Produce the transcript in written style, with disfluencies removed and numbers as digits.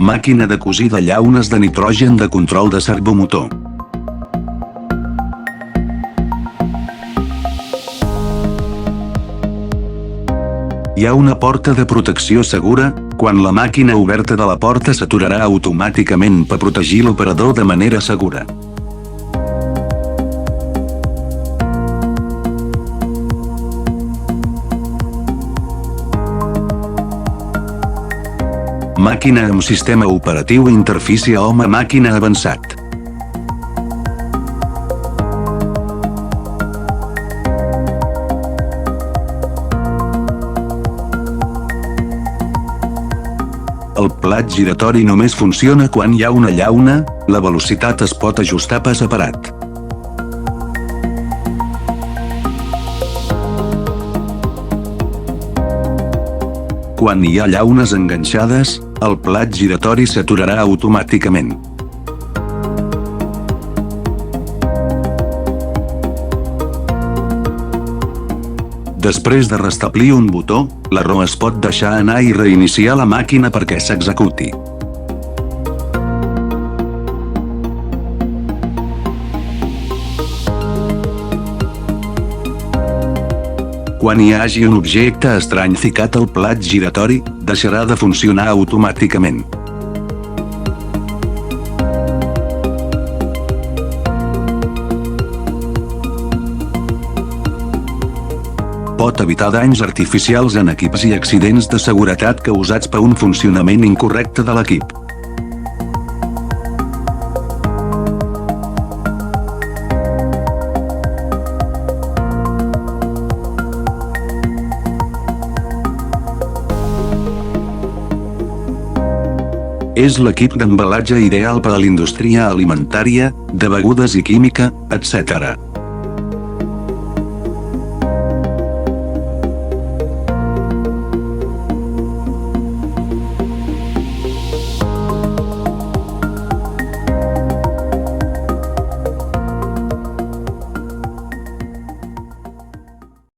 Màquina de cosir de llaunes de nitrogen de control de servomotor. Hi ha una porta de protecció segura. Quan la màquina oberta de la porta s'aturarà automàticament per protegir l'operador de manera segura. Màquina amb sistema operatiu interfície home-màquina avançat. El plat giratori només funciona quan hi ha una llauna, la velocitat es pot ajustar per separat. Quan hi ha llaunes enganxades, el plat giratori s'aturarà automàticament. Després de restablir un botó, l'error es pot deixar anar i reiniciar la màquina perquè s'executi. Quan hi hagi un objecte estrany ficat al plat giratori, deixarà de funcionar automàticament. Pot evitar danys artificials en equips i accidents de seguretat causats per un funcionament incorrecte de l'equip. És l'equip d'embalatge ideal per a la indústria alimentària, de begudes i química, etc.